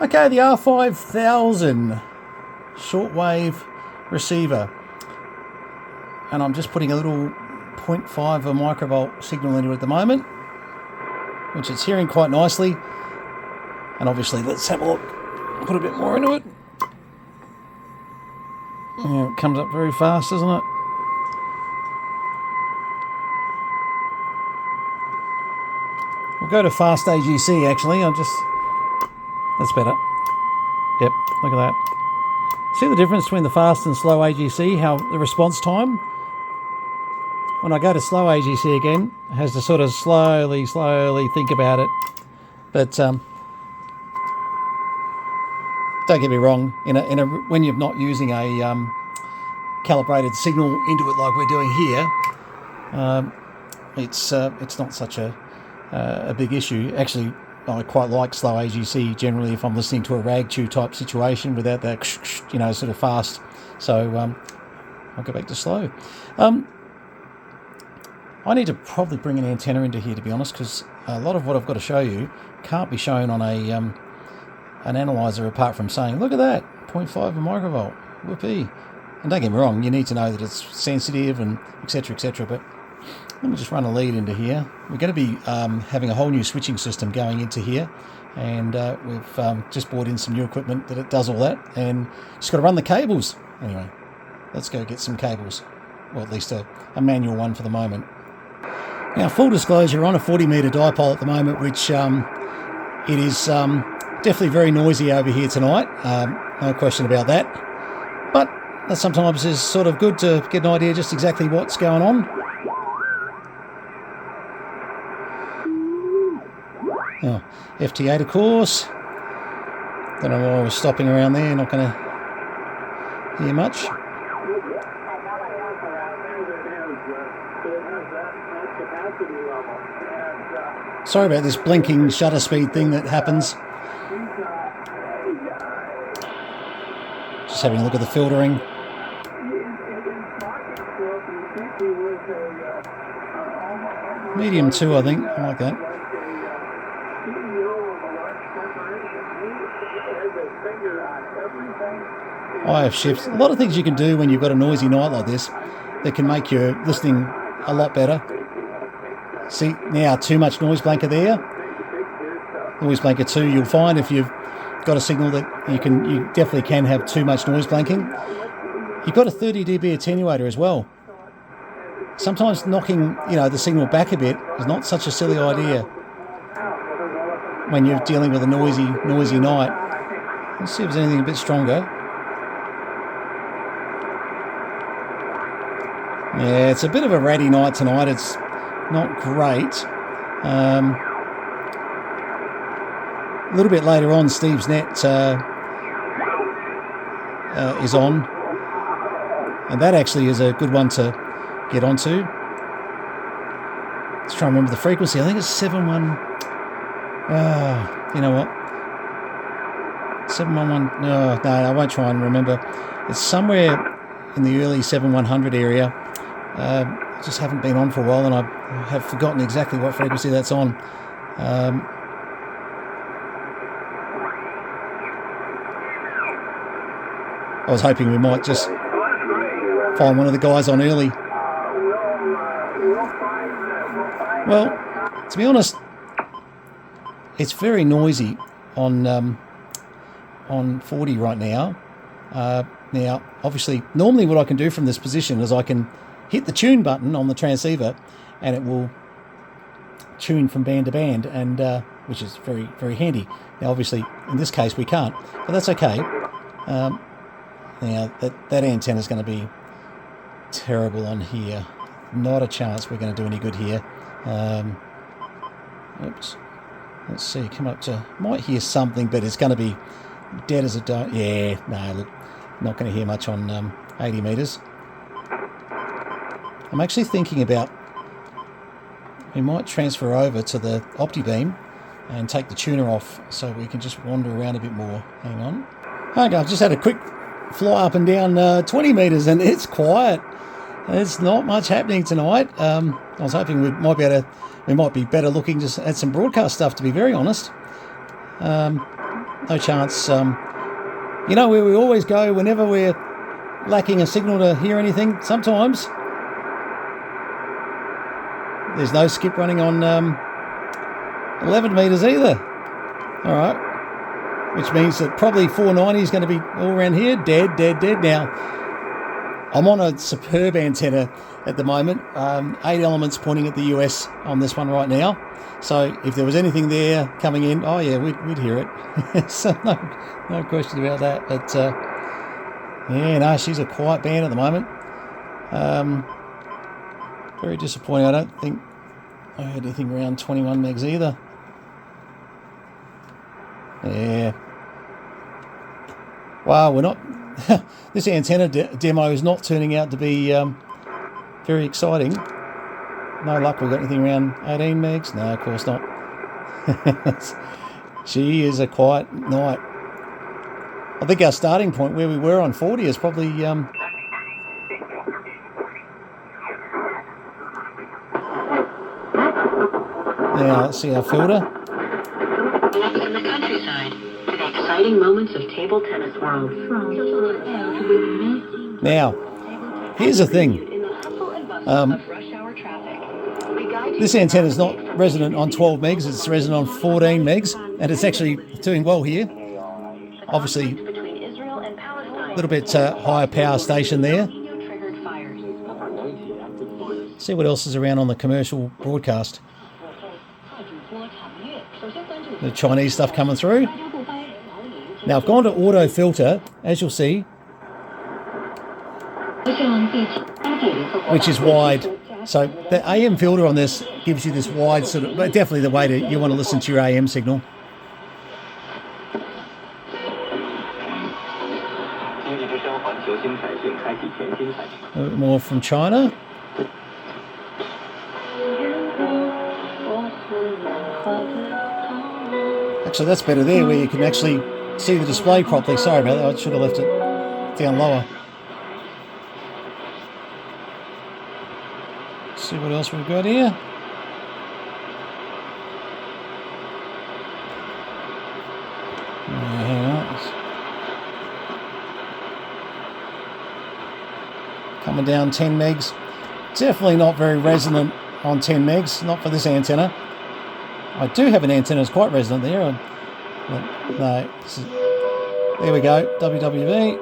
Okay, the R5000 shortwave receiver, and I'm just putting a little 0.5 of a microvolt signal into it at the moment, which it's hearing quite nicely. And obviously, let's have a look. Put a bit more into it. Yeah, it comes up very fast, doesn't it? We'll go to fast AGC actually. That's better. Yep, look at that. See the difference between the fast and slow AGC, how the response time? When I go to slow AGC again, it has to sort of slowly think about it. But don't get me wrong, when you're not using a calibrated signal into it like we're doing here, it's not such a big issue. Actually, I quite like slow AGC generally if I'm listening to a rag chew type situation without that, sort of fast. So I'll go back to slow. I need to probably bring an antenna into here, to be honest, because a lot of what I've got to show you can't be shown on an analyzer apart from saying, look at that, 0.5 of a microvolt, whoopee. And don't get me wrong, you need to know that it's sensitive and etc, etc. But let me just run a lead into here. We're going to be having a whole new switching system going into here, and we've just brought in some new equipment that it does all that, and just got to run the cables. Anyway, let's go get some cables, or at least a manual one for the moment. Now, full disclosure, we're on a 40 metre dipole at the moment, which it is definitely very noisy over here tonight, no question about that. But that sometimes is sort of good to get an idea just exactly what's going on. Oh, FT8, of course. Don't know why I was stopping around there, not going to hear much. Sorry about this blinking shutter speed thing that happens. Just having a look at the filtering. Medium 2, I think. I like that. IF shifts. A lot of things you can do when you've got a noisy night like this that can make your listening a lot better. See, now too much noise blanker there. Noise blanker 2, you'll find if you've got a signal that you definitely can have too much noise blanking. You've got a 30 dB attenuator as well. Sometimes knocking, the signal back a bit is not such a silly idea when you're dealing with a noisy night. Let's see if there's anything a bit stronger. Yeah, it's a bit of a ratty night tonight. It's not great. A little bit later on, Steve's net is on, and that actually is a good one to get onto. Let's try and remember the frequency. I think it's 71. You know what? 711. No, I won't try and remember. It's somewhere in the early 7100 area. Just haven't been on for a while, and I have forgotten exactly what frequency that's on. I was hoping we might just find one of the guys on early. Well, to be honest, it's very noisy on 40 right now. Now, obviously, normally what I can do from this position is I can hit the tune button on the transceiver, and it will tune from band to band, and which is very, very handy. Now, obviously, in this case, we can't, but that's okay. Now, that antenna is going to be terrible on here. Not a chance we're going to do any good here. Oops. Let's see. Come up to... Might hear something, but it's going to be dead as a dome. Yeah, no, look, not going to hear much on 80 metres. I'm actually thinking about... We might transfer over to the OptiBeam and take the tuner off so we can just wander around a bit more. Hang on. Okay, I've just had a quick fly up and down 20 metres, and it's quiet. There's not much happening tonight. I was hoping we might be better looking just at some broadcast stuff, to be very honest. no chance. You know where we always go whenever we're lacking a signal to hear anything? Sometimes there's no skip running on 11 metres either. All right, which means that probably 490 is going to be all around here. Dead. Now, I'm on a superb antenna at the moment. 8 elements pointing at the US on this one right now. So if there was anything there coming in, oh yeah, we'd hear it. So no question about that. But yeah, no, she's a quiet band at the moment. Very disappointing. I don't think I heard anything around 21 megs either. Yeah. Wow, we're not... this antenna demo is not turning out to be very exciting. No luck, we've got anything around 18 megs? No, of course not. She is a quiet night. I think our starting point where we were on 40 is probably... Now, let's see our filter. In the countryside, to the exciting moments of table tennis world. Now, here's the thing. This antenna is not resonant on 12 megs, it's resonant on 14 megs, and it's actually doing well here. Obviously, a little bit higher power station there. See what else is around on the commercial broadcast. The Chinese stuff coming through. Now I've gone to auto filter, as you'll see, which is wide. So the AM filter on this gives you this wide sort of, but definitely the way to you want to listen to your AM signal. A bit more from China. Actually, that's better there, where you can actually see the display properly. Sorry about that, I should have left it down lower. Let's see what else we've got here. Hang on. Coming down 10 megs. Definitely not very resonant on 10 megs, not for this antenna. I do have an antenna that's quite resonant there. No, there we go, WWV.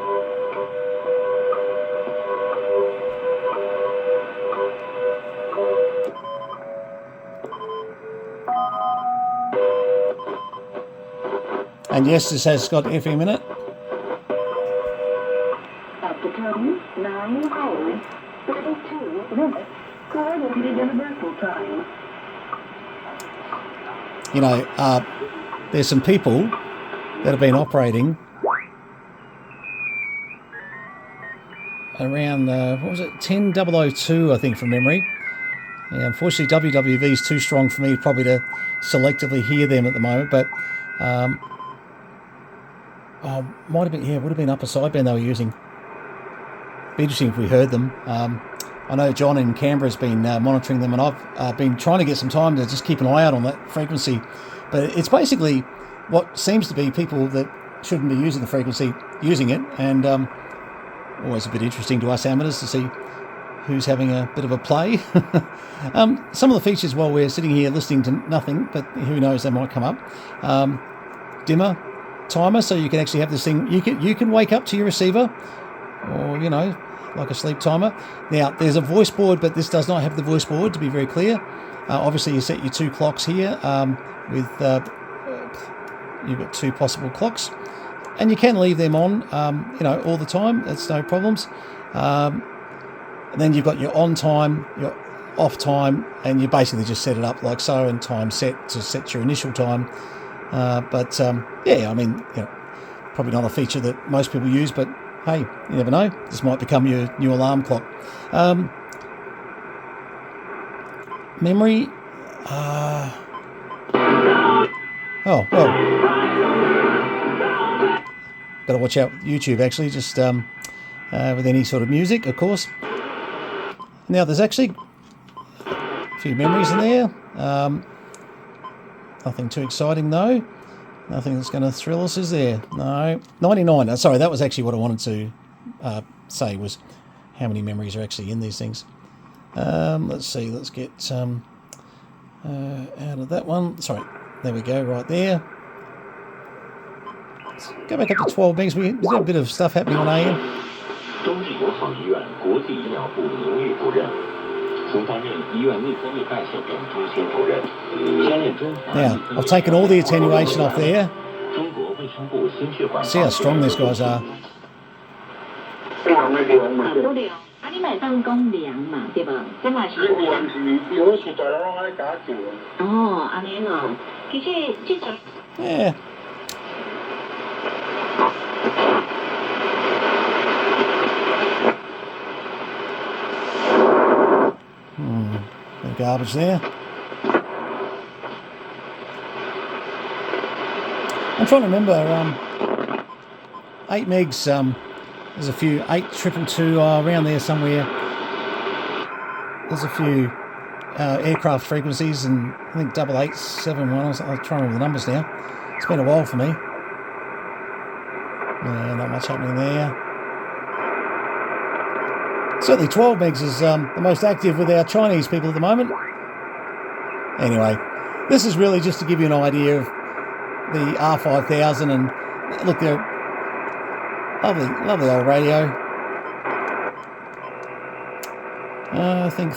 And yes, this has got FM in it. After 9 hours, 32 minutes, coordinated universal time. You know, there's some people that have been operating around, what was it, 10002, I think, from memory. Yeah, unfortunately, WWV is too strong for me probably to selectively hear them at the moment, but might have been, yeah, would have been upper sideband they were using. Be interesting if we heard them. I know John in Canberra's been monitoring them, and I've been trying to get some time to just keep an eye out on that frequency. But it's basically what seems to be people that shouldn't be using the frequency using it, and always a bit interesting to us amateurs to see who's having a bit of a play. Some of the features while we're sitting here listening to nothing, but who knows, they might come up. Dimmer, timer, so you can actually have this thing. You can wake up to your receiver, or you know, like a sleep timer. Now there's a voice board, but this does not have the voice board, to be very clear. Obviously you set your 2 clocks here with you've got 2 possible clocks, and you can leave them on you know, all the time. That's no problems. And then you've got your on time, your off time, and you basically just set it up like so, and time set to set your initial time. Yeah, I mean, you know, probably not a feature that most people use, but hey, you never know. This might become your new alarm clock. Memory. Oh, well. Got to watch out with YouTube, actually, just with any sort of music, of course. Now, there's actually a few memories in there. Nothing too exciting, though. Nothing that's going to thrill us, is there? No. 99. Sorry, that was actually what I wanted to say, was how many memories are actually in these things. Let's see. Let's get out of that one. Sorry. There we go, right there. Let's go back up to 12 megs. We did a bit of stuff happening on AM. Now, I've taken all the attenuation off there. See how strong these guys are. Yeah. No garbage there. I'm trying to remember, 8 megs, there's a few, 8222, around there somewhere. There's a few aircraft frequencies, and I think 8871, I'll try and remember the numbers now. It's been a while for me. Yeah, not much happening there. Certainly 12 megs is the most active with our Chinese people at the moment. Anyway, this is really just to give you an idea of the R5000, and look, they're lovely old radio. Think.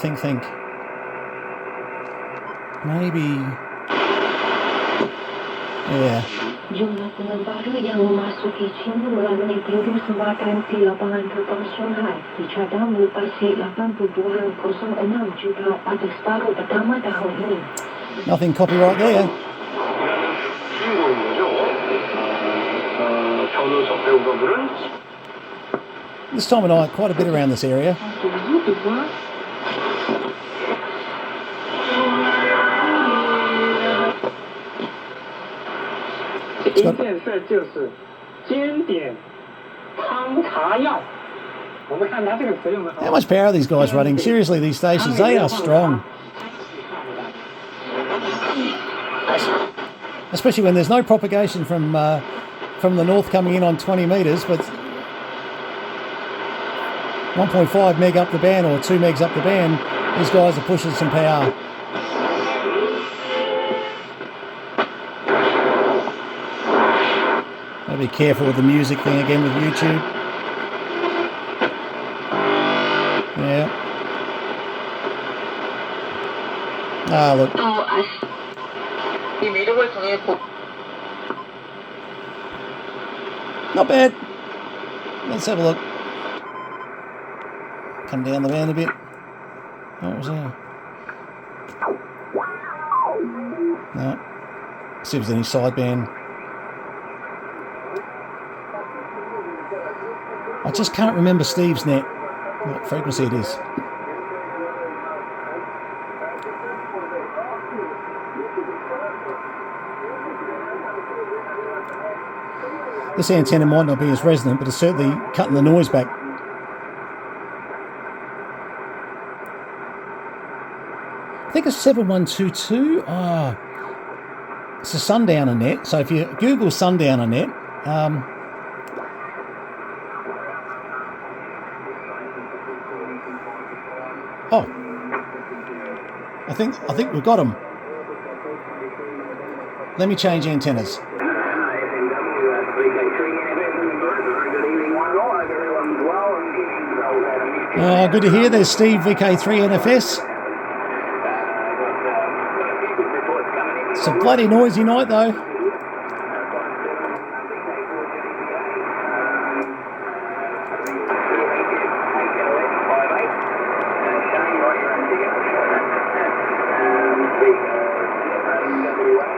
Maybe, yeah. Jumlahnya baru yang memasuki Kenwood R5000 di lapangan terbang Shanghai dicadang melintasi 8206 juga pada separuh pertama tahun ini. Nothing copyright there. This time of night, quite a bit around this area. How much power are these guys running? Seriously, these stations, they are strong. Especially when there's no propagation from the north coming in on 20 metres, but 1.5 meg up the band or 2 megs up the band, these guys are pushing some power. Gotta be careful with the music thing again with YouTube. Yeah. Ah, look. Not bad. Let's have a look. Come down the band a bit. What was that? No. See if there's any sideband. I just can't remember Steve's net, what frequency it is. This antenna might not be as resonant, but it's certainly cutting the noise back. I think it's 7122. It's a Sundowner net. So if you Google Sundowner net, I think we've got them. Let me change antennas. Good to hear. There's Steve, VK3 NFS. It's a bloody noisy night though.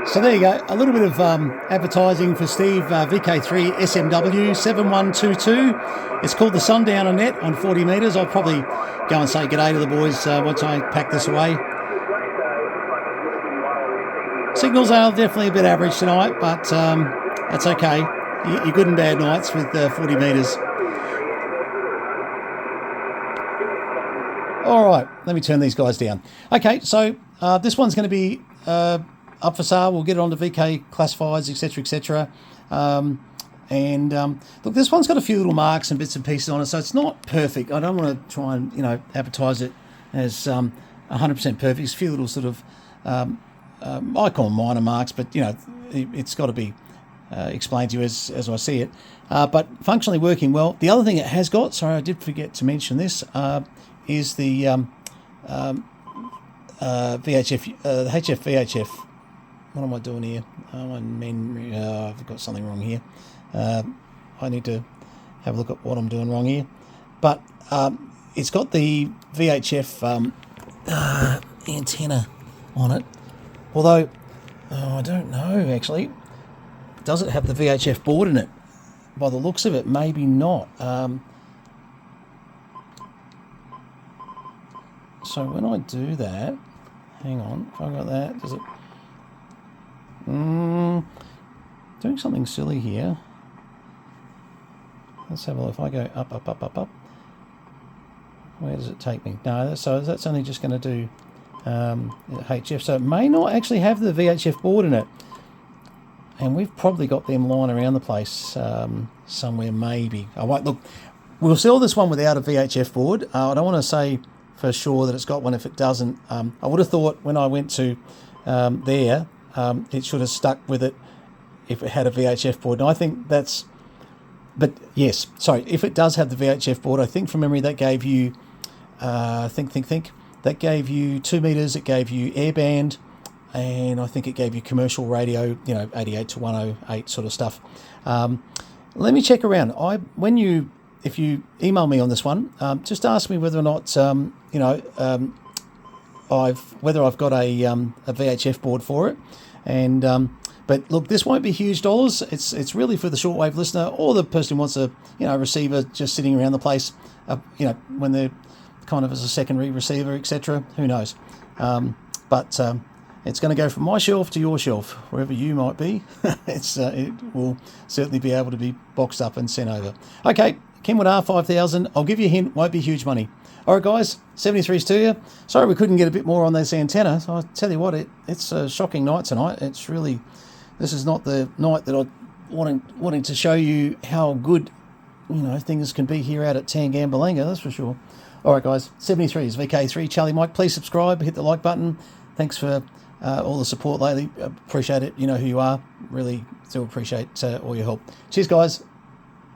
So there you go, a little bit of advertising for Steve, VK3 SMW 7122. It's called the Sundowner net on 40 metres. I'll probably go and say g'day to the boys once I pack this away. Signals are definitely a bit average tonight, but that's okay. You're good and bad nights with 40 metres. All right, let me turn these guys down. Okay, so this one's going to be up for sale. We'll get it onto VK classifieds, etc., etc. Look, this one's got a few little marks and bits and pieces on it, so it's not perfect. I don't want to try and advertise it as 100% perfect. There's a few little sort of I call them minor marks, but it's got to be explained to you as I see it. But functionally working well. The other thing it has got, sorry, I did forget to mention this, is the VHF, HF VHF. What am I doing here? I've got something wrong here. I need to have a look at what I'm doing wrong here. But it's got the VHF antenna on it. Although, I don't know actually. Does it have the VHF board in it? By the looks of it, maybe not. So when I do that, hang on, if I got that, does it... doing something silly here. Let's have a look. If I go up, up, up, up, up, where does it take me? No, so that's only just going to do HF. So it may not actually have the VHF board in it. And we've probably got them lying around the place somewhere, maybe. I won't look. We'll sell this one without a VHF board. I don't want to say for sure that it's got one if it doesn't. I would have thought when I went to there, it should have stuck with it if it had a VHF board. And I think that's... But yes, sorry, if it does have the VHF board, I think from memory that gave you... That gave you 2 meters, it gave you airband, and I think it gave you commercial radio, 88 to 108 sort of stuff. Let me check around. If you email me on this one, just ask me whether or not whether I've got a VHF board for it. And but look, this won't be huge dollars. It's really for the shortwave listener or the person who wants a receiver just sitting around the place. When they're kind of as a secondary receiver, etc. Who knows? But it's going to go from my shelf to your shelf, wherever you might be. It will certainly be able to be boxed up and sent over. Okay, Kenwood R5000. I'll give you a hint, won't be huge money. All right, guys, 73s to you. Sorry we couldn't get a bit more on this antenna. So I'll tell you what, it's a shocking night tonight. It's really, this is not the night that I wanting to show you how good, things can be here out at Tangambalanga, that's for sure. All right, guys, 73s, VK3, Charlie Mike. Please subscribe, hit the like button. Thanks for all the support lately. Appreciate it. You know who you are. Really do appreciate all your help. Cheers, guys.